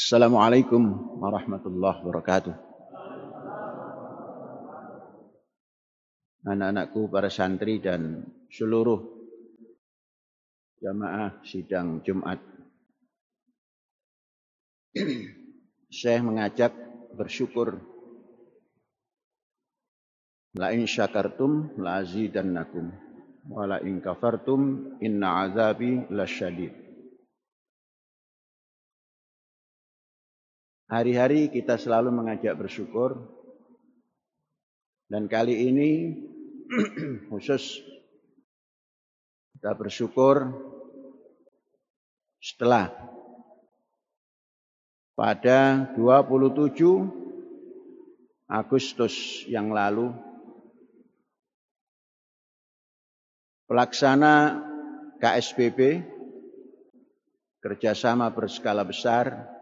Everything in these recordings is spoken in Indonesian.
Assalamualaikum warahmatullahi wabarakatuh. Anak-anakku, para santri dan seluruh jamaah sidang Jumat. Saya mengajak bersyukur. La in syakartum la azidannakum wa la in kafartum inna azabi lasyadid. Hari-hari kita selalu mengajak bersyukur, dan kali ini khusus kita bersyukur setelah pada 27 Agustus yang lalu pelaksana KSBB kerjasama berskala besar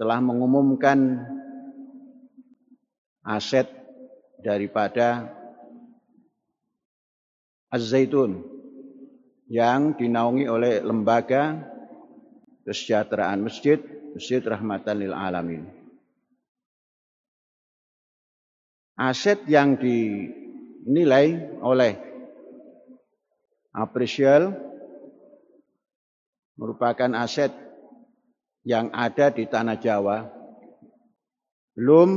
telah mengumumkan aset daripada Az-Zaitun yang dinaungi oleh Lembaga Kesejahteraan Masjid Rahmatan lil Alamin. Aset yang dinilai oleh Apresial merupakan aset yang ada di tanah Jawa, belum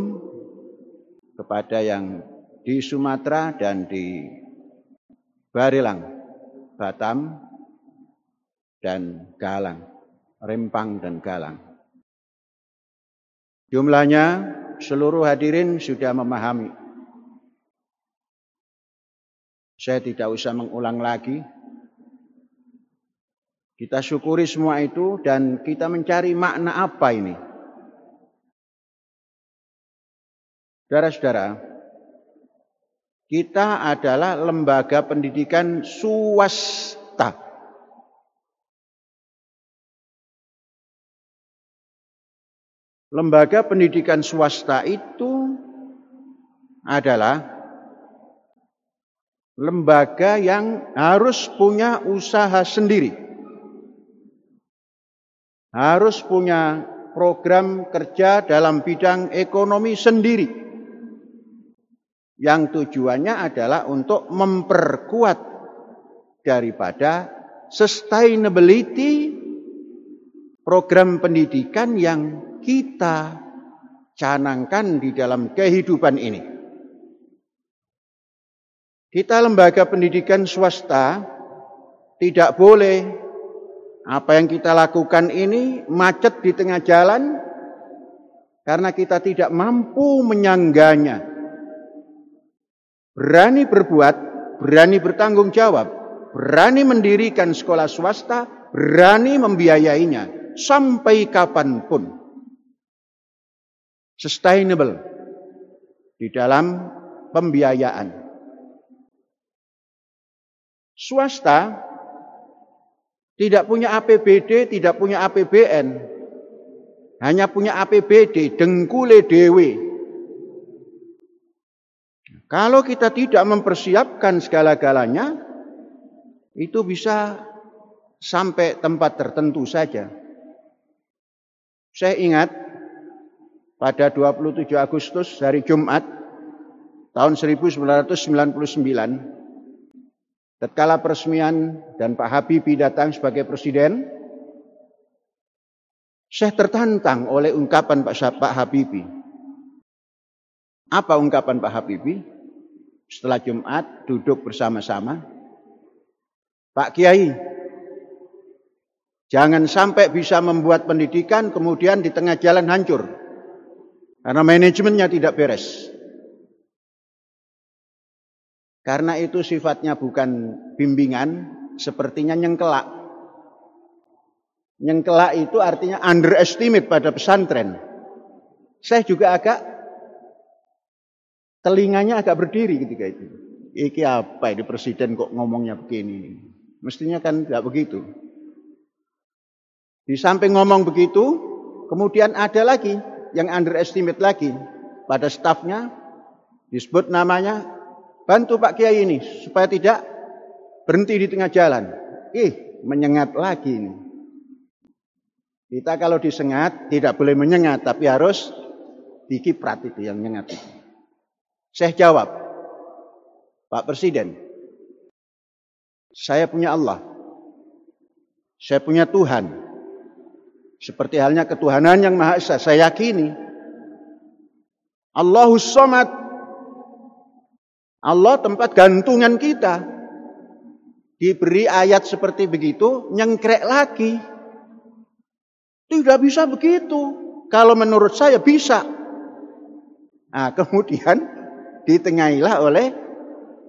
kepada yang di Sumatera dan di Barelang, Batam, dan Galang, Rempang dan Galang. Jumlahnya seluruh hadirin sudah memahami. Saya tidak usah mengulang lagi. Kita syukuri semua itu dan kita mencari makna apa ini. Saudara-saudara, kita adalah lembaga pendidikan swasta. Lembaga pendidikan swasta itu adalah lembaga yang harus punya usaha sendiri. Harus punya program kerja dalam bidang ekonomi sendiri. Yang tujuannya adalah untuk memperkuat daripada sustainability program pendidikan yang kita canangkan di dalam kehidupan ini. Kita lembaga pendidikan swasta tidak boleh apa yang kita lakukan ini macet di tengah jalan karena kita tidak mampu menyangganya. Berani berbuat, berani bertanggung jawab, berani mendirikan sekolah swasta, berani membiayainya sampai kapanpun. Sustainable di dalam pembiayaan. Swasta tidak punya APBD, tidak punya APBN. Hanya punya APBD, dengkule dewe. Kalau kita tidak mempersiapkan segala-galanya, itu bisa sampai tempat tertentu saja. Saya ingat pada 27 Agustus hari Jumat tahun 1999, tatkala peresmian dan Pak Habibie datang sebagai presiden, saya tertantang oleh ungkapan Pak Habibie. Apa ungkapan Pak Habibie? Setelah Jumat duduk bersama-sama, Pak Kiai, jangan sampai bisa membuat pendidikan kemudian di tengah jalan hancur karena manajemennya tidak beres. Karena itu sifatnya bukan bimbingan, sepertinya nyengkelak. Nyengkelak itu artinya underestimate pada pesantren. Saya juga telinganya agak berdiri ketika itu. Iki apa ini presiden kok ngomongnya begini? Mestinya kan tidak begitu. Di samping ngomong begitu, kemudian ada lagi yang underestimate lagi pada stafnya, disebut namanya, bantu Pak Kiai ini supaya tidak berhenti di tengah jalan. Menyengat lagi ini. Kita kalau disengat tidak boleh menyengat, tapi harus dikiprat itu yang nyengat itu. Saya jawab, Pak Presiden, saya punya Allah, saya punya Tuhan. Seperti halnya ketuhanan yang Maha Esa, saya yakini. Allahus Somad, Allah tempat gantungan kita. Diberi ayat seperti begitu, nyengkrek lagi. Tidak bisa begitu. Kalau menurut saya bisa. Nah, kemudian ditengahilah oleh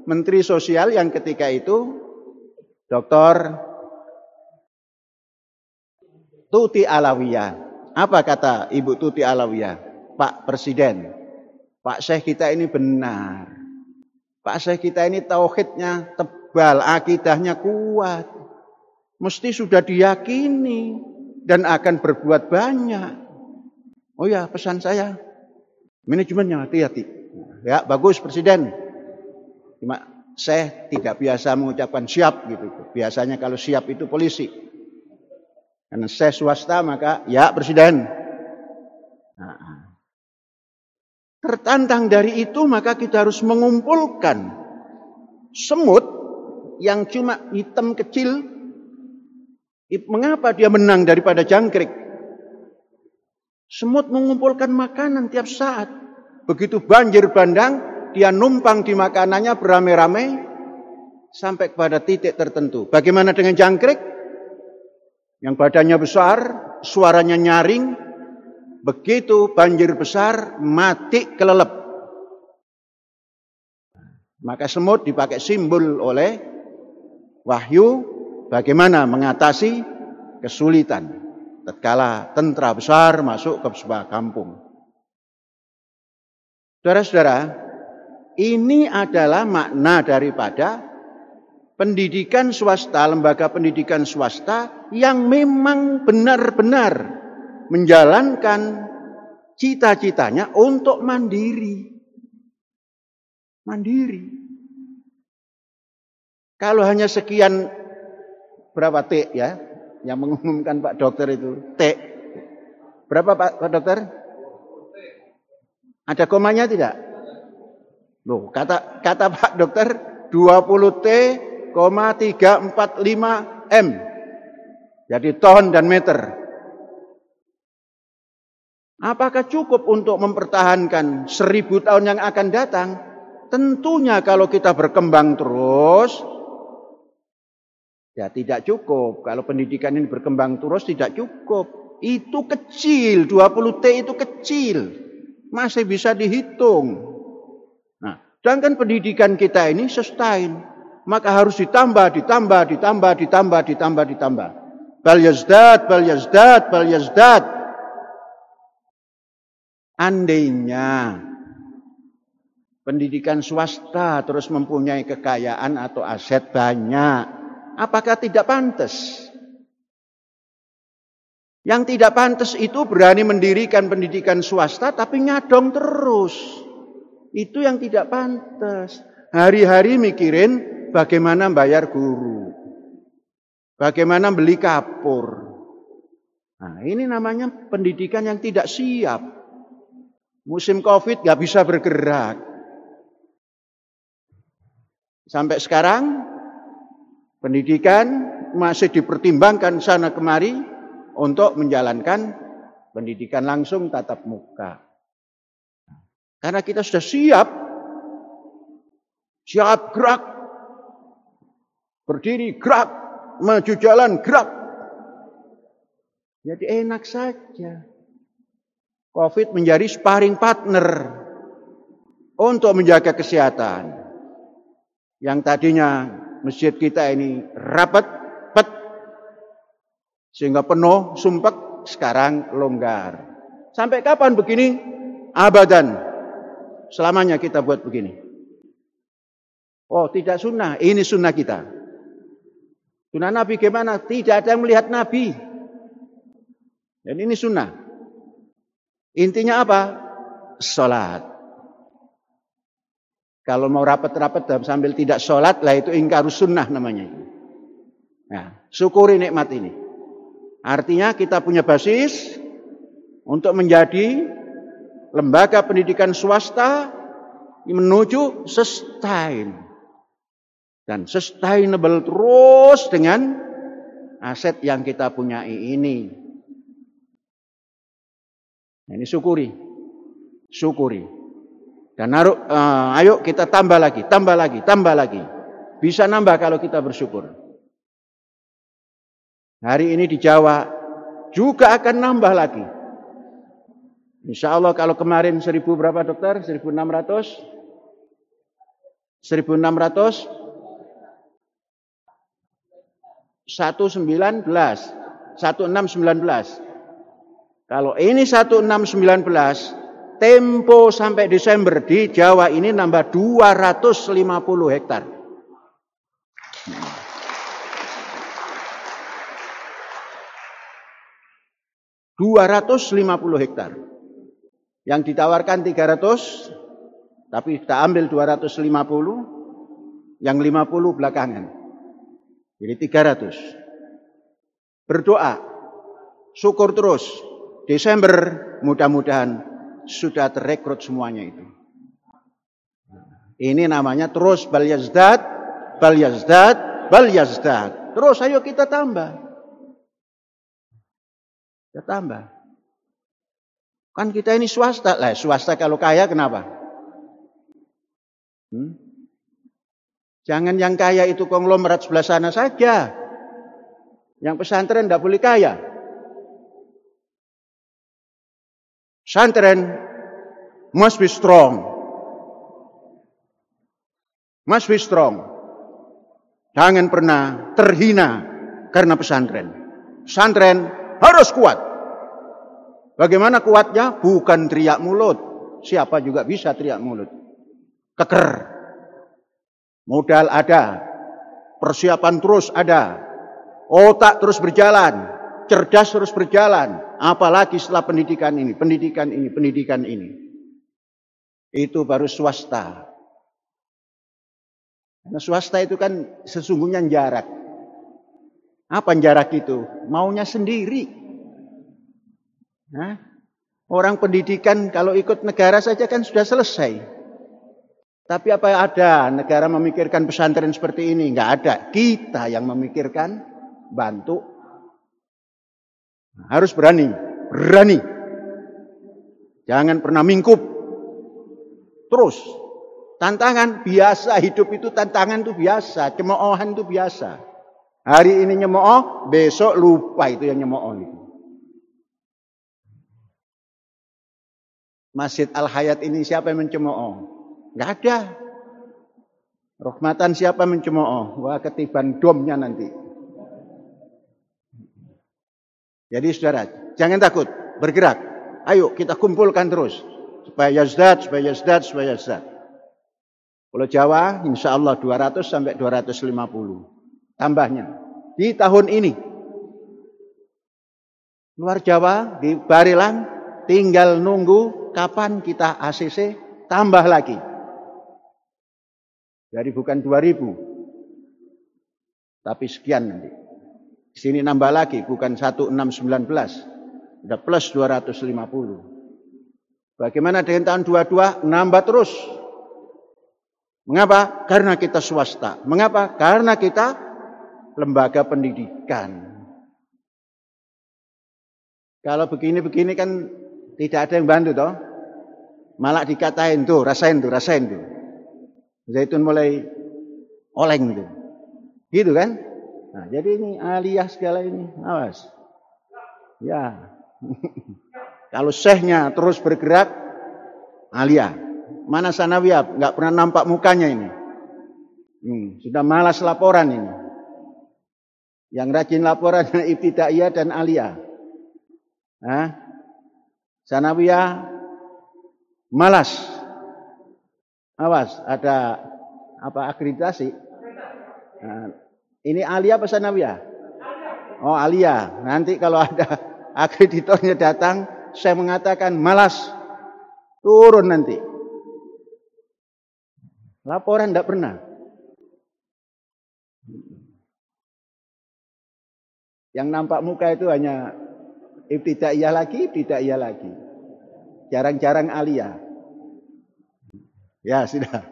Menteri Sosial yang ketika itu Dr. Tuti Alawiyah. Apa kata Ibu Tuti Alawiyah? Pak Presiden, Pak Syekh kita ini benar. Pak Syekh kita ini tauhidnya tebal, akidahnya kuat. Mesti sudah diyakini dan akan berbuat banyak. Oh ya, pesan saya, manajemennya hati-hati. Ya, bagus Presiden. Cuma saya tidak biasa mengucapkan siap gitu. Biasanya kalau siap itu polisi. Karena saya swasta maka ya Presiden. Nah, tertantang dari itu maka kita harus mengumpulkan semut yang cuma hitam kecil. Mengapa dia menang daripada jangkrik? Semut mengumpulkan makanan tiap saat. Begitu banjir bandang, dia numpang di makanannya beramai-ramai sampai kepada titik tertentu. Bagaimana dengan jangkrik? Yang badannya besar, suaranya nyaring, begitu banjir besar, mati kelelep. Maka semut dipakai simbol oleh wahyu bagaimana mengatasi kesulitan tatkala tentara besar masuk ke sebuah kampung. Saudara-saudara, ini adalah makna daripada pendidikan swasta, lembaga pendidikan swasta yang memang benar-benar menjalankan cita-citanya untuk mandiri. Mandiri. Kalau hanya sekian, berapa T ya, yang mengumumkan Pak Dokter itu, T. Berapa Pak Dokter? Ada komanya tidak? Loh, kata Pak Dokter 20 T,345 M. Jadi ton dan meter. Apakah cukup untuk mempertahankan 1000 tahun yang akan datang? Tentunya kalau kita berkembang terus, ya tidak cukup. Kalau pendidikan ini berkembang terus tidak cukup. Itu kecil, 20 T itu kecil. Masih bisa dihitung. Nah, sedangkan pendidikan kita ini sustain. Maka harus ditambah. Bal yazdad. Andainya pendidikan swasta terus mempunyai kekayaan atau aset banyak, apakah tidak pantas? Yang tidak pantas itu berani mendirikan pendidikan swasta tapi nyadong terus. Itu yang tidak pantas. Hari-hari mikirin bagaimana bayar guru. Bagaimana beli kapur. Nah, ini namanya pendidikan yang tidak siap. Musim Covid gak bisa bergerak. Sampai sekarang pendidikan masih dipertimbangkan sana kemari untuk menjalankan pendidikan langsung tatap muka. Karena kita sudah siap gerak, berdiri gerak, maju jalan gerak. Jadi enak saja. Covid menjadi sparring partner untuk menjaga kesehatan. Yang tadinya masjid kita ini rapat, sehingga penuh, sumpek, sekarang longgar. Sampai kapan begini? Abadan. Selamanya kita buat begini. Oh, tidak sunnah. Ini sunnah kita. Sunnah Nabi gimana? Tidak ada yang melihat Nabi. Dan ini sunnah. Intinya apa? Sholat. Kalau mau rapat-rapat sambil tidak sholat, lah itu ingkarus sunnah namanya. Nah, syukuri nikmat ini. Artinya kita punya basis untuk menjadi lembaga pendidikan swasta menuju sustain dan sustainable terus dengan aset yang kita punya ini. Nah, ini syukuri. Dan ayo kita tambah lagi. Bisa nambah kalau kita bersyukur. Hari ini di Jawa juga akan nambah lagi. Insya Allah kalau kemarin 1000 berapa dokter? 1600? 1600? 1619. Kalau ini 1619, tempo sampai Desember di Jawa ini nambah 250 hektar. Yang ditawarkan 300, tapi kita ambil 250, yang 50 belakangan. Jadi 300. Berdoa, syukur terus. Desember mudah-mudahan sudah terrekrut semuanya itu. Ini namanya terus bal yazdad. Terus ayo kita tambah. Kan kita ini swasta lah. Swasta kalau kaya kenapa? Jangan yang kaya itu konglomerat sebelah sana saja. Yang pesantren tidak boleh kaya. Pesantren must be strong. Jangan pernah terhina karena pesantren. Pesantren harus kuat. Bagaimana kuatnya? Bukan teriak mulut. Siapa juga bisa teriak mulut. Keker. Modal ada. Persiapan terus ada. Otak terus berjalan. Cerdas terus berjalan. Apalagi setelah pendidikan ini. Itu baru swasta. Nah, swasta itu kan sesungguhnya jarak. Apa jarak itu? Maunya sendiri. Nah, orang pendidikan kalau ikut negara saja kan sudah selesai. Tapi apa ada negara memikirkan pesantren seperti ini? Enggak ada. Kita yang memikirkan, bantu. Harus berani. Jangan pernah mingkup. Terus. Tantangan biasa, hidup itu tantangan itu biasa, cemoohan itu biasa. Hari ini nyemooh, besok lupa itu yang nyemooh itu. Masjid Al-Hayat ini siapa yang mencemooh? Enggak ada. Rahmatan siapa mencemooh? Wah, ketiban domnya nanti. Jadi saudara, jangan takut, bergerak. Ayo kita kumpulkan terus supaya yazdad. Pulau Jawa insya Allah 200 sampai 250 tambahnya di tahun ini. Luar Jawa di Barelang tinggal nunggu kapan kita ACC tambah lagi. Jadi bukan 2000 tapi sekian nanti. Di sini nambah lagi bukan 1619 udah plus 250. Bagaimana dengan tahun 22 nambah terus. Mengapa? Karena kita swasta. Mengapa? Karena kita lembaga pendidikan. Kalau begini-begini kan tidak ada yang bantu toh. Malah dikatain tuh, rasain tuh. Zaitun mulai oleng gitu. Gitu kan? Nah, jadi ini aliyah segala ini. Awas. Ya. Kalau syekhnya terus bergerak, aliyah. Mana sanawiyah? Enggak pernah nampak mukanya ini. Sudah malas laporan ini. Yang rajin laporan ibtidaiyah dan aliyah. Sanawiyah malas. Awas, ada apa akreditasi? Nah, ini aliyah apa sanawiyah? Oh, aliyah. Nanti kalau ada akreditornya datang, saya mengatakan malas. Turun nanti. Laporan tidak pernah. Yang nampak muka itu hanya ibtidaiyah lagi. Jarang-jarang aliyah. Ya, sudah.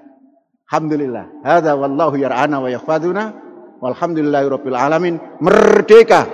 Alhamdulillah. Hadza wallahu yar'ana wa yahfaduna. Walhamdulillahirabbil alamin. Merdeka.